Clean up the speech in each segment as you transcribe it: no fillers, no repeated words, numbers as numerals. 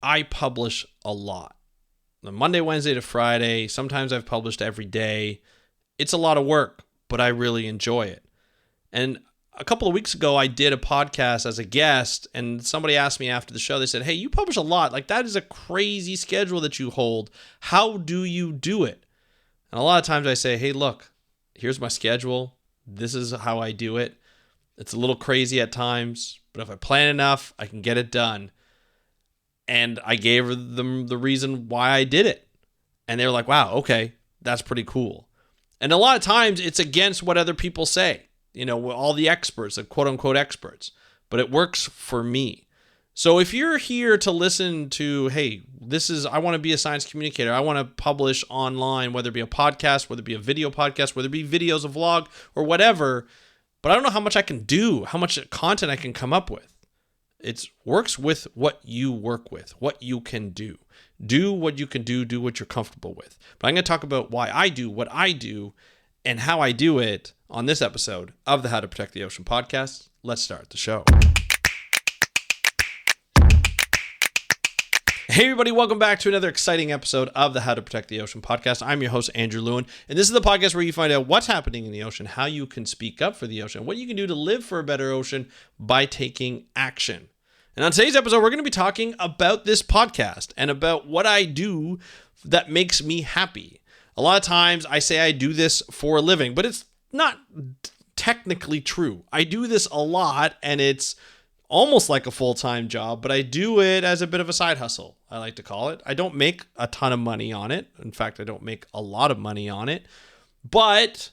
I publish a lot. Monday, Wednesday to Friday. Sometimes I've published every day. It's a lot of work, but I really enjoy it. And a couple of weeks ago, I did a podcast as a guest, and somebody asked me after the show, they said, "Hey, you publish a lot. Like, that is a crazy schedule that you hold. How do you do it?" And a lot of times I say, "Hey, look, here's my schedule. This is how I do it. It's a little crazy at times, but if I plan enough, I can get it done." And I gave them the reason why I did it. And they were like, "Wow, okay, that's pretty cool." And a lot of times it's against what other people say, all the experts, the quote unquote experts, but it works for me. So if you're here to listen to, hey, I want to be a science communicator. I want to publish online, whether it be a podcast, whether it be a video podcast, whether it be videos, a vlog, or whatever, but I don't know how much I can do, how much content I can come up with. It works with what you work with, what you can do. Do what you can do what you're comfortable with. But I'm going to talk about why I do what I do and how I do it on this episode of the How to Protect the Ocean podcast. Let's start the show. Hey everybody, welcome back to another exciting episode of the How to Protect the Ocean podcast. I'm your host, Andrew Lewin, and this is the podcast where you find out what's happening in the ocean, how you can speak up for the ocean, what you can do to live for a better ocean by taking action. And on today's episode, we're going to be talking about this podcast and about what I do that makes me happy. A lot of times I say I do this for a living, but it's not technically true. I do this a lot and it's almost like a full-time job, but I do it as a bit of a side hustle, I like to call it. I don't make a ton of money on it. In fact, I don't make a lot of money on it, but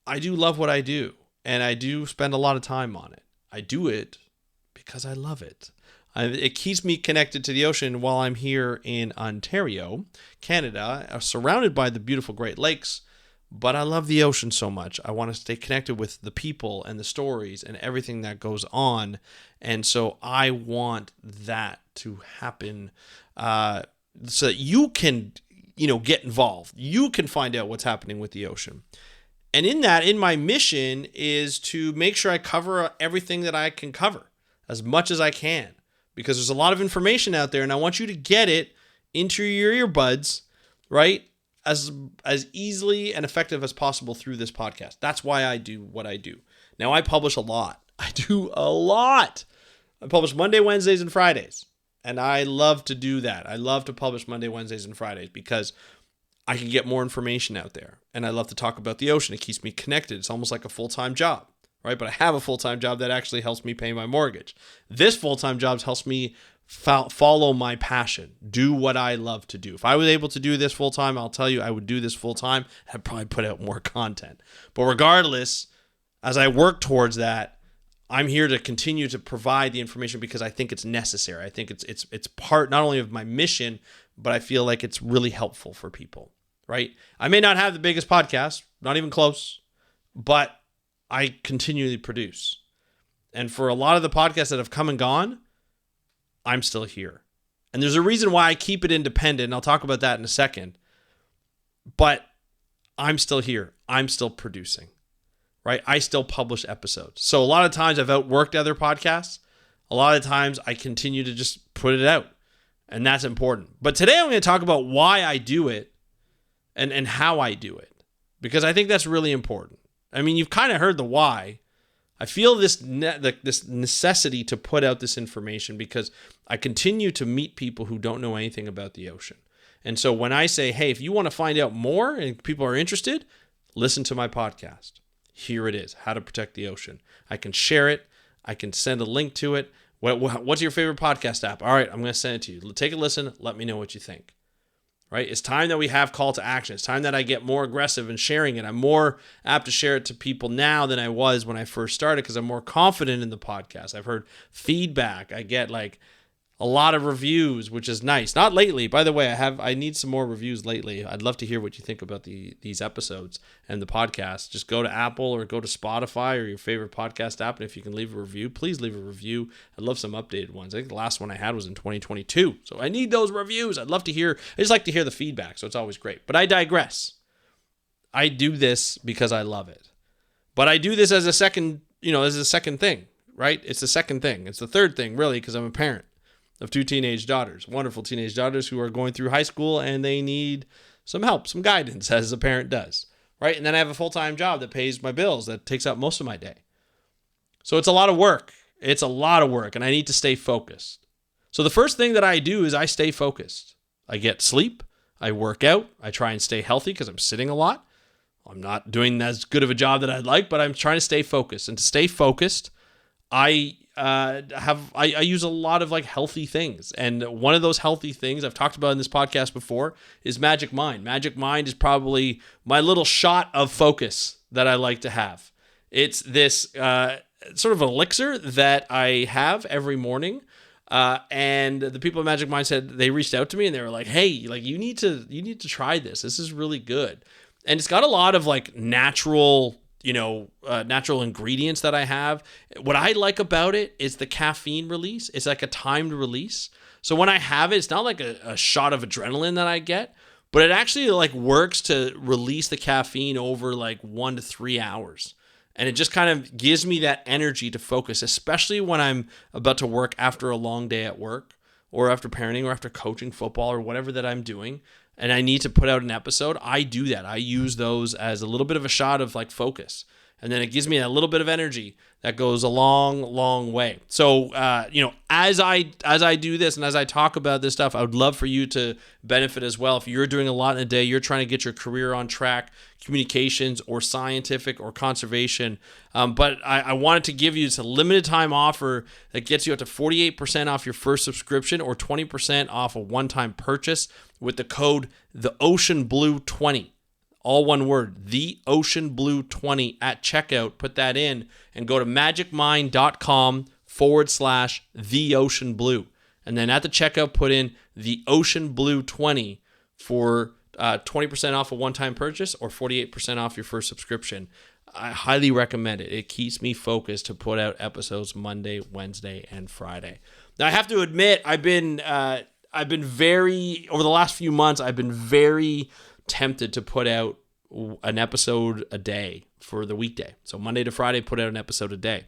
I do love what I do, and I do spend a lot of time on it. I do it because I love it. It keeps me connected to the ocean while I'm here in Ontario, Canada, surrounded by the beautiful Great Lakes. But I love the ocean so much. I want to stay connected with the people and the stories and everything that goes on. And so I want that to happen so that you can, get involved. You can find out what's happening with the ocean. And in my mission is to make sure I cover everything that I can cover as much as I can. Because there's a lot of information out there and I want you to get it into your earbuds, right? As easily and effective as possible through this podcast. That's why I do what I do. Now, I publish a lot. I do a lot. I publish Monday, Wednesdays, and Fridays. And I love to do that. I love to publish Monday, Wednesdays, and Fridays because I can get more information out there. And I love to talk about the ocean. It keeps me connected. It's almost like a full-time job, right? But I have a full-time job that actually helps me pay my mortgage. This full-time job helps me follow my passion, do what I love to do. If I was able to do this full time, I'll tell you I would do this full time. I'd probably put out more content. But regardless, as I work towards that, I'm here to continue to provide the information because I think it's necessary. I think it's part not only of my mission, but I feel like it's really helpful for people, right? I may not have the biggest podcast, not even close, but I continually produce. And for a lot of the podcasts that have come and gone, I'm still here. And there's a reason why I keep it independent, and I'll talk about that in a second. But I'm still here. I'm still producing, right? I still publish episodes. So a lot of times I've outworked other podcasts. A lot of times I continue to just put it out, and that's important. But today I'm going to talk about why I do it and how I do it, because I think that's really important. I mean, you've kind of heard the why. I feel this necessity to put out this information because I continue to meet people who don't know anything about the ocean. And so when I say, hey, if you want to find out more and people are interested, listen to my podcast. Here it is, How to Protect the Ocean. I can share it. I can send a link to it. What's your favorite podcast app? All right, I'm going to send it to you. Take a listen. Let me know what you think. Right? It's time that we have call to action. It's time that I get more aggressive in sharing it. I'm more apt to share it to people now than I was when I first started because I'm more confident in the podcast. I've heard feedback. I get a lot of reviews, which is nice. Not lately. By the way, I need some more reviews lately. I'd love to hear what you think about these episodes and the podcast. Just go to Apple or go to Spotify or your favorite podcast app, and if you can leave a review, please leave a review. I'd love some updated ones. I think the last one I had was in 2022, so I need those reviews. I'd love to hear. I just like to hear the feedback, so it's always great. But I digress. I do this because I love it. But I do this as a second thing, right? It's the second thing. It's the third thing, really, because I'm a parent. of two teenage daughters, wonderful teenage daughters who are going through high school and they need some help, some guidance, as a parent does, right? And then I have a full-time job that pays my bills, that takes up most of my day. So it's a lot of work. It's a lot of work, and I need to stay focused. So the first thing that I do is I stay focused. I get sleep. I work out. I try and stay healthy because I'm sitting a lot. I'm not doing as good of a job that I'd like, but I'm trying to stay focused. And to stay focused, I use a lot of like healthy things. And one of those healthy things I've talked about in this podcast before is Magic Mind. Magic Mind is probably my little shot of focus that I like to have. It's this sort of elixir that I have every morning. And the people at Magic Mind said, they reached out to me and they were like, hey, like you need to try this. This is really good. And it's got a lot of like natural ingredients that I have. What I like about it is the caffeine release. It's like a timed release. So when I have it, it's not like a shot of adrenaline that I get, but it actually like works to release the caffeine over like 1 to 3 hours. And it just kind of gives me that energy to focus, especially when I'm about to work after a long day at work or after parenting or after coaching football or whatever that I'm doing. And I need to put out an episode. I do that. I use those as a little bit of a shot of like focus. And then it gives me a little bit of energy that goes a long, long way. So, as I do this and as I talk about this stuff, I would love for you to benefit as well. If you're doing a lot in a day, you're trying to get your career on track, communications or scientific or conservation. But I wanted to give you a limited time offer that gets you up to 48% off your first subscription or 20% off a one-time purchase with the code TheOceanBlue20. All one word, TheOceanBlue20 at checkout. Put that in and go to magicmind.com/TheOceanBlue. And then at the checkout, put in TheOceanBlue20 for 20% off a one-time purchase or 48% off your first subscription. I highly recommend it. It keeps me focused to put out episodes Monday, Wednesday, and Friday. Now, I have to admit, I've been very, over the last few months, I've been very tempted to put out an episode a day for the weekday. So Monday to Friday, put out an episode a day.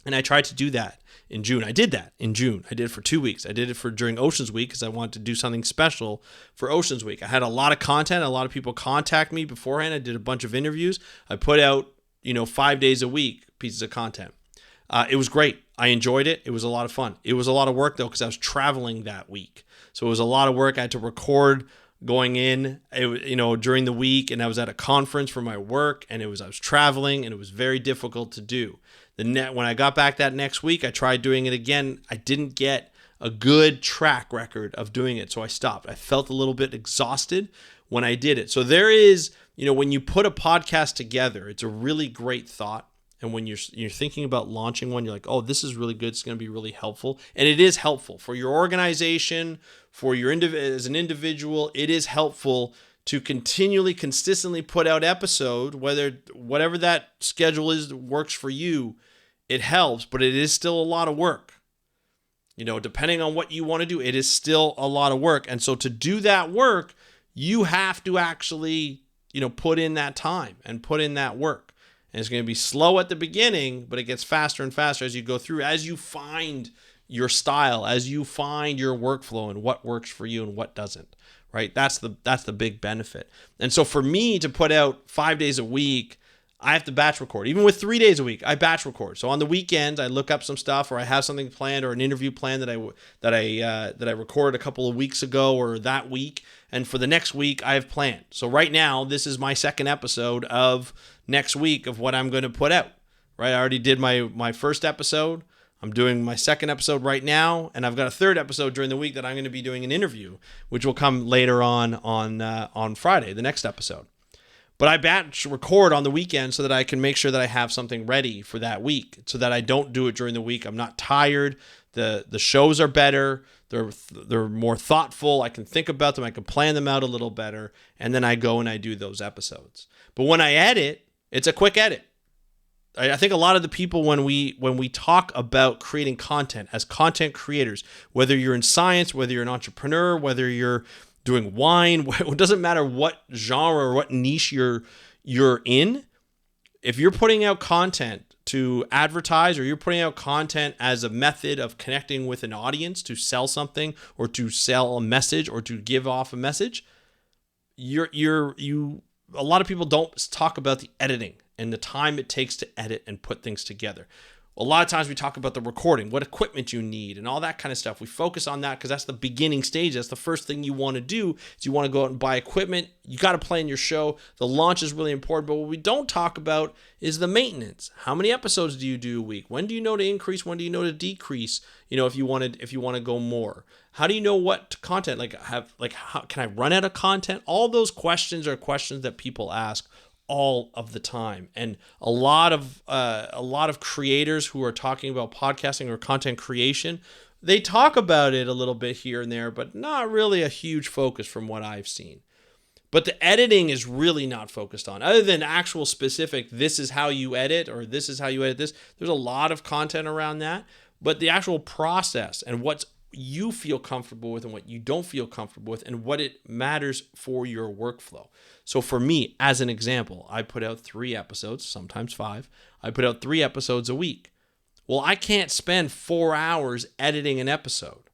And I tried to do that in June. I did that in June. I did it for 2 weeks. I did it during Oceans Week because I wanted to do something special for Oceans Week. I had a lot of content. A lot of people contact me beforehand. I did a bunch of interviews. I put out, 5 days a week, pieces of content. It was great. I enjoyed it. It was a lot of fun. It was a lot of work though because I was traveling that week. So it was a lot of work. I had to record going in, during the week, and I was at a conference for my work, and I was traveling, and it was very difficult to do. When I got back that next week, I tried doing it again. I didn't get a good track record of doing it, so I stopped. I felt a little bit exhausted when I did it. So there is, when you put a podcast together, it's a really great thought. And when you're thinking about launching one, you're like, oh, this is really good. It's going to be really helpful. And it is helpful for your organization, for your as an individual. It is helpful to consistently put out episode, whatever that schedule is that works for you. It helps, but it is still a lot of work. Depending on what you want to do, it is still a lot of work. And so to do that work, you have to actually, put in that time and put in that work. And it's going to be slow at the beginning, but it gets faster and faster as you go through, as you find your style, as you find your workflow and what works for you and what doesn't, right? That's the big benefit. And so for me to put out 5 days a week, I have to batch record. Even with 3 days a week, I batch record. So on the weekends, I look up some stuff, or I have something planned, or an interview planned that I recorded a couple of weeks ago or that week. And for the next week, I have planned. So right now, this is my second episode of next week of what I'm going to put out. Right, I already did my first episode. I'm doing my second episode right now, and I've got a third episode during the week that I'm going to be doing an interview, which will come later on Friday, the next episode. But I batch record on the weekend so that I can make sure that I have something ready for that week, so that I don't do it during the week. I'm not tired. The shows are better. They're more thoughtful. I can think about them. I can plan them out a little better, and then I go and I do those episodes. But when I edit, it's a quick edit. I think a lot of the people, when we talk about creating content as content creators, whether you're in science, whether you're an entrepreneur, whether you're doing wine, it doesn't matter what genre or what niche you're in. If you're putting out content to advertise, or you're putting out content as a method of connecting with an audience to sell something or to sell a message or to give off a message, a lot of people don't talk about the editing and the time it takes to edit and put things together. A lot of times we talk about the recording, what equipment you need, and all that kind of stuff. We focus on that because that's the beginning stage. That's the first thing you want to do is you want to go out and buy equipment. You got to plan your show. The launch is really important. But what we don't talk about is the maintenance. How many episodes do you do a week? When do you know to increase? When do you know to decrease? If you want to go more. How do you know what content? How can I run out of content? All those questions are questions that people ask all of the time, and a lot of creators who are talking about podcasting or content creation, they talk about it a little bit here and there, but not really a huge focus from what I've seen. But the editing is really not focused on, other than actual specific, this is how you edit, or this is how you edit this. There's a lot of content around that, but the actual process and what you feel comfortable with and what you don't feel comfortable with and what it matters for your workflow. So for me, as an example, I put out 3 episodes, sometimes 5. I put out 3 episodes a week. Well, I can't spend 4 hours editing an episode,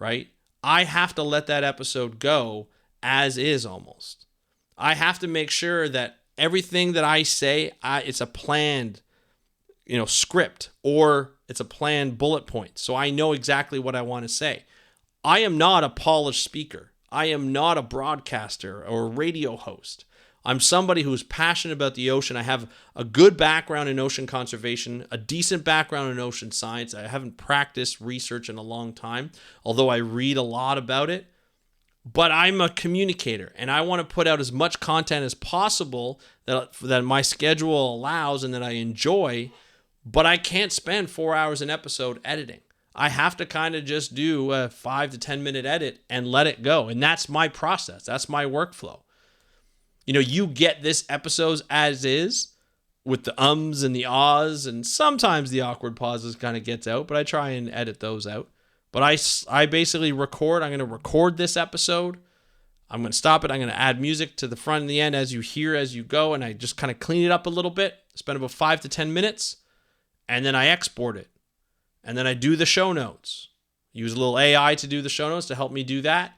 right? I have to let that episode go as is almost. I have to make sure that everything that I say, it's a planned, script, or it's a planned bullet point. So I know exactly what I want to say. I am not a polished speaker. I am not a broadcaster or a radio host. I'm somebody who's passionate about the ocean. I have a good background in ocean conservation, a decent background in ocean science. I haven't practiced research in a long time, although I read a lot about it. But I'm a communicator, and I want to put out as much content as possible that my schedule allows and that I enjoy, but I can't spend 4 hours an episode editing. I have to kind of just do a 5 to 10 minute edit and let it go. And that's my process. That's my workflow. You get this episodes as is with the ums and the ahs, and sometimes the awkward pauses kind of gets out, but I try and edit those out. But I basically record. I'm going to record this episode. I'm going to stop it. I'm going to add music to the front and the end as you hear as you go, and I just kind of clean it up a little bit, spend about 5 to 10 minutes, and then I export it. And then I do the show notes. Use a little AI to do the show notes to help me do that.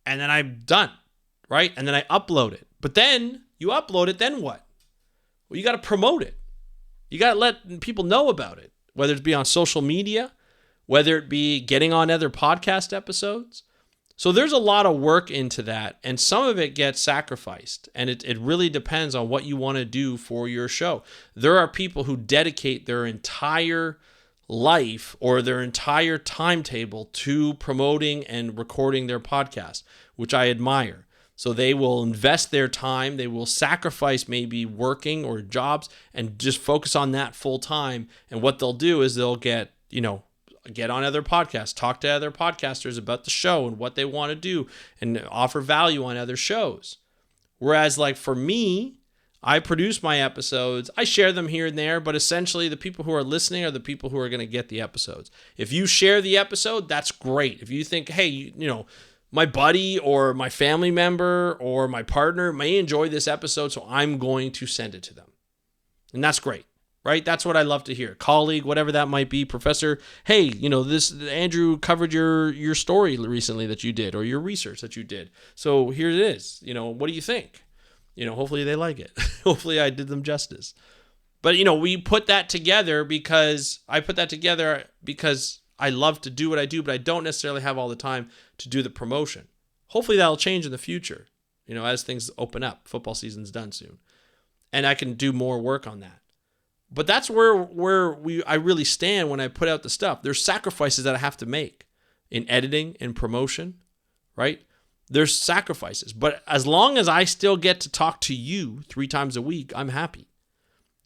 And then I'm done, right? And then I upload it. But then you upload it, then what? Well, you got to promote it. You got to let people know about it, whether it be on social media, whether it be getting on other podcast episodes. So there's a lot of work into that, and some of it gets sacrificed, and it really depends on what you want to do for your show. There are people who dedicate their entire life or their entire timetable to promoting and recording their podcast, which I admire. So they will invest their time, they will sacrifice maybe working or jobs and just focus on that full time. And what they'll do is they'll get on other podcasts, talk to other podcasters about the show and what they want to do and offer value on other shows. Whereas like for me, I produce my episodes. I share them here and there, but essentially the people who are listening are the people who are going to get the episodes. If you share the episode, that's great. If you think, hey, my buddy or my family member or my partner may enjoy this episode, so I'm going to send it to them. And that's great, right? That's what I love to hear. Colleague, whatever that might be, professor, hey, this Andrew covered your story recently that you did or your research that you did. So here it is. What do you think? Hopefully they like it. Hopefully I did them justice. But, we put that together because I love to do what I do, but I don't necessarily have all the time to do the promotion. Hopefully that'll change in the future, as things open up. Football season's done soon. And I can do more work on that. But that's where I really stand when I put out the stuff. There's sacrifices that I have to make in editing and promotion, right? There's sacrifices, but as long as I still get to talk to you 3 times a week, I'm happy.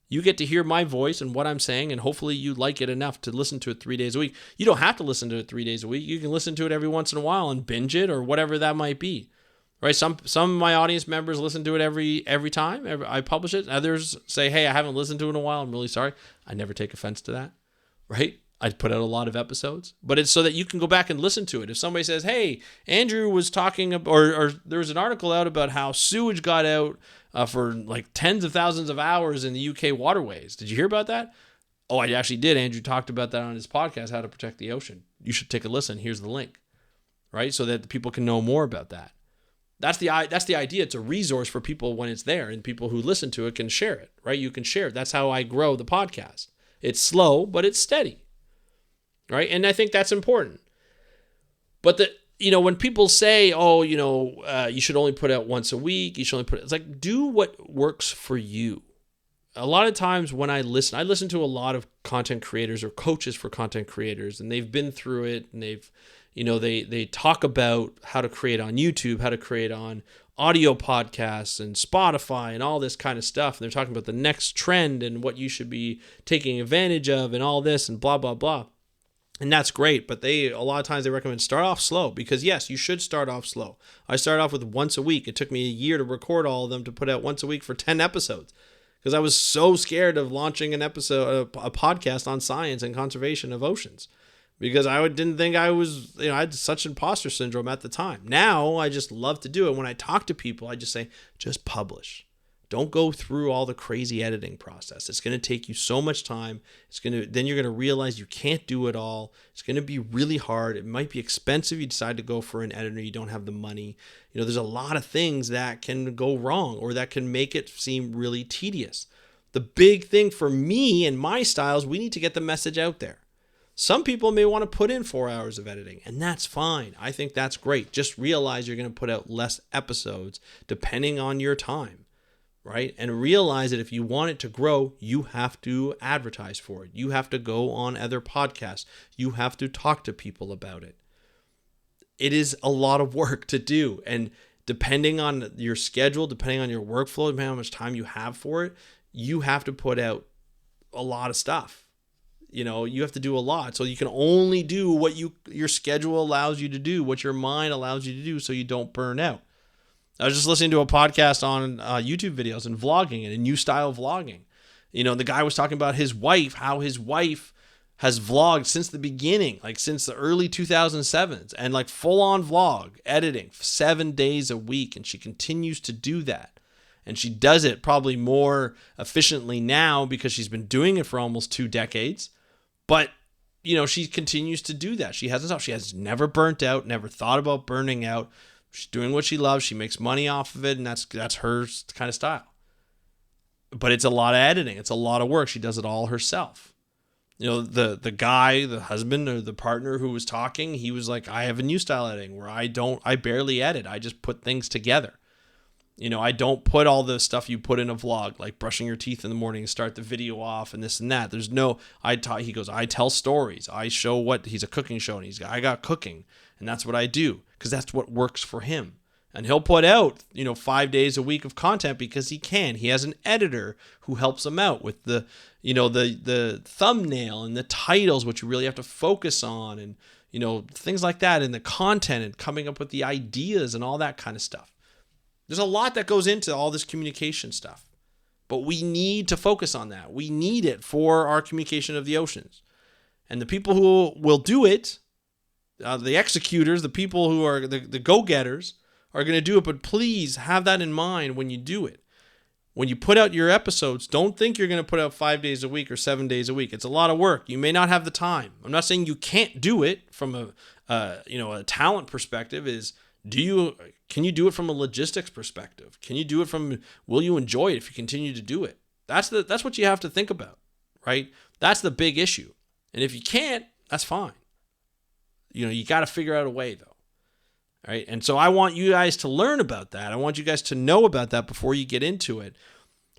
You get to hear my voice and what I'm saying, and hopefully you like it enough to listen to it 3 days a week. You don't have to listen to it 3 days a week. You can listen to it every once in a while and binge it or whatever that might be, right? Some of my audience members listen to it every time I publish it. Others say, hey, I haven't listened to it in a while. I'm really sorry. I never take offense to that, right? I'd put out a lot of episodes, but it's so that you can go back and listen to it. If somebody says, hey, Andrew was talking about, or there was an article out about how sewage got out for like tens of thousands of hours in the UK waterways. Did you hear about that? Oh, I actually did. Andrew talked about that on his podcast, How to Protect the Ocean. You should take a listen. Here's the link, right? So that people can know more about that. That's the idea. It's a resource for people when it's there, and people who listen to it can share it, right? You can share it. That's how I grow the podcast. It's slow, but it's steady, right? And I think that's important. But when people say, oh, you should only put out once a week, you should only it's like, do what works for you. A lot of times when I listen to a lot of content creators or coaches for content creators, and they've been through it, and they talk about how to create on YouTube, how to create on audio podcasts and Spotify and all this kind of stuff. And they're talking about the next trend and what you should be taking advantage of and all this and blah, blah, blah. And that's great, but a lot of times they recommend start off slow, because yes, you should start off slow. I started off with once a week. It took me a year to record all of them to put out once a week for 10 episodes. Because I was so scared of launching a podcast on science and conservation of oceans, because I didn't think I was, I had such imposter syndrome at the time. Now I just love to do it. When I talk to people, I just say, just publish. Don't go through all the crazy editing process. It's going to take you so much time. Then you're going to realize you can't do it all. It's going to be really hard. It might be expensive. You decide to go for an editor. You don't have the money. There's a lot of things that can go wrong, or that can make it seem really tedious. The big thing for me and my styles, we need to get the message out there. Some people may want to put in 4 hours of editing, and that's fine. I think that's great. Just realize you're going to put out less episodes depending on your time. Right? And realize that if you want it to grow, you have to advertise for it. You have to go on other podcasts. You have to talk to people about it. It is a lot of work to do. And depending on your schedule, depending on your workflow, depending on how much time you have for it, you have to put out a lot of stuff. You have to do a lot. So you can only do what your schedule allows you to do, what your mind allows you to do, so you don't burn out. I was just listening to a podcast on YouTube videos and vlogging and a new style of vlogging. The guy was talking about his wife, how his wife has vlogged since the beginning, like since the early 2007s, and like full on vlog editing 7 days a week. And she continues to do that. And she does it probably more efficiently now because she's been doing it for almost 2 decades. But, she continues to do that. She hasn't stopped. She has never burnt out, never thought about burning out. She's doing what she loves. She makes money off of it, and that's her kind of style. But it's a lot of editing. It's a lot of work. She does it all herself. The guy, the husband or the partner who was talking, he was like, I have a new style editing where I barely edit. I just put things together. I don't put all the stuff you put in a vlog, like brushing your teeth in the morning and start the video off and this and that. There's no, he goes, I tell stories. I show he's a cooking show, and I got cooking, and that's what I do, because that's what works for him. And he'll put out, 5 days a week of content because he can. He has an editor who helps him out with the thumbnail and the titles, which you really have to focus on, and, things like that, and the content and coming up with the ideas and all that kind of stuff. There's a lot that goes into all this communication stuff, but we need to focus on that. We need it for our communication of the oceans. And the people who will do it, the executors, the people who are the go-getters, are going to do it. But please have that in mind when you do it. When you put out your episodes, don't think you're going to put out 5 days a week or 7 days a week. It's a lot of work. You may not have the time. I'm not saying you can't do it from a talent perspective. Can you do it from a logistics perspective? Can you do it will you enjoy it if you continue to do it? That's what you have to think about, right? That's the big issue. And if you can't, that's fine. You got to figure out a way, though. All right. And so I want you guys to learn about that. I want you guys to know about that before you get into it.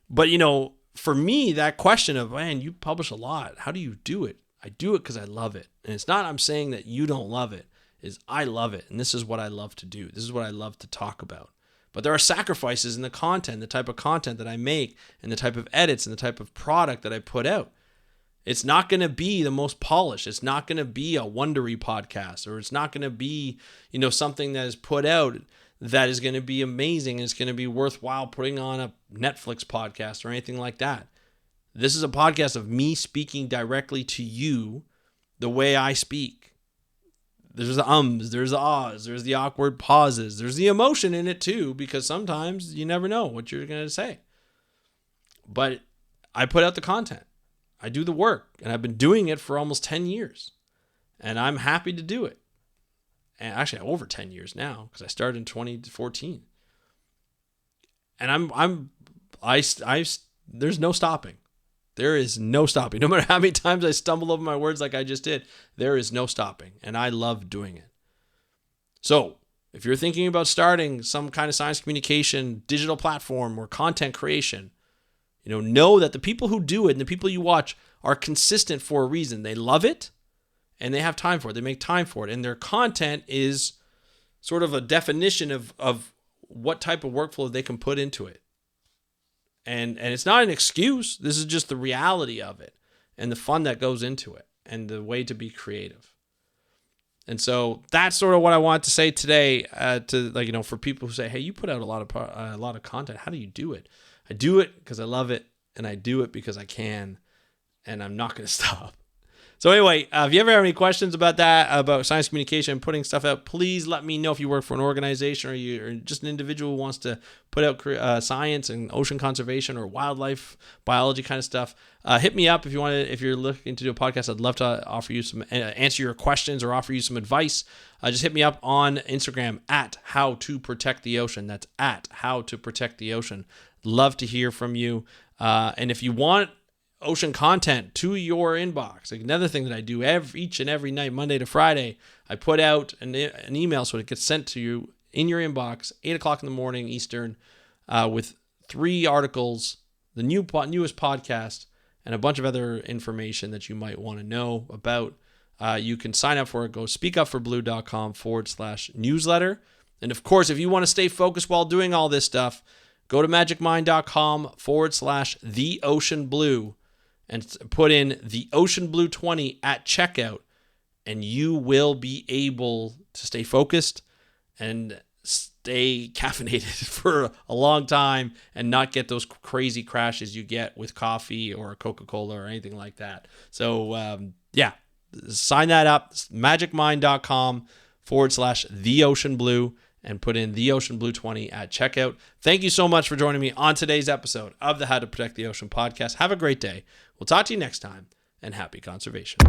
But, for me, that question of, man, you publish a lot. How do you do it? I do it because I love it. And it's not I'm saying that you don't love it. Is I love it, and this is what I love to do. This is what I love to talk about. But there are sacrifices in the content, the type of content that I make, and the type of edits and the type of product that I put out. It's not going to be the most polished. It's not going to be a Wondery podcast, or it's not going to be, something that is put out that is going to be amazing and it's going to be worthwhile putting on a Netflix podcast or anything like that. This is a podcast of me speaking directly to you the way I speak. There's the ums, there's the ahs, there's the awkward pauses, there's the emotion in it too, because sometimes you never know what you're going to say. But I put out the content. I do the work, and I've been doing it for almost 10 years. And I'm happy to do it. And actually over 10 years now, because I started in 2014. And there's no stopping. There is no stopping. No matter how many times I stumble over my words like I just did, there is no stopping. And I love doing it. So if you're thinking about starting some kind of science communication, digital platform, or content creation, know that the people who do it and the people you watch are consistent for a reason. They love it and they have time for it. They make time for it. And their content is sort of a definition of what type of workflow they can put into it. And it's not an excuse. This is just the reality of it and the fun that goes into it and the way to be creative. And so that's sort of what I want to say today for people who say, hey, you put out a lot of content. How do you do it? I do it because I love it, and I do it because I can, and I'm not going to stop. So anyway, if you ever have any questions about that, about science communication and putting stuff out, please let me know. If you work for an organization or you're just an individual who wants to put out science and ocean conservation or wildlife biology kind of stuff, hit me up if you want to. If you're looking to do a podcast, I'd love to offer you some answer your questions or offer you some advice. Just hit me up on Instagram at How to Protect the Ocean. That's at How to Protect the Ocean. Love to hear from you. And if you want ocean content to your inbox, another thing that I do each and every night, Monday to Friday, I put out an email so it gets sent to you in your inbox, 8 o'clock in the morning Eastern, with 3 articles, the newest podcast, and a bunch of other information that you might want to know about. You can sign up for it. Go speakupforblue.com/newsletter. And of course, if you want to stay focused while doing all this stuff, go to magicmind.com/theoceanblue and put in the Ocean Blue 20 at checkout, and you will be able to stay focused and stay caffeinated for a long time and not get those crazy crashes you get with coffee or Coca-Cola or anything like that. So, sign that up, magicmind.com/theoceanblue, and put in the Ocean Blue 20 at checkout. Thank you so much for joining me on today's episode of the How to Protect the Ocean podcast. Have a great day. We'll talk to you next time, and happy conservation.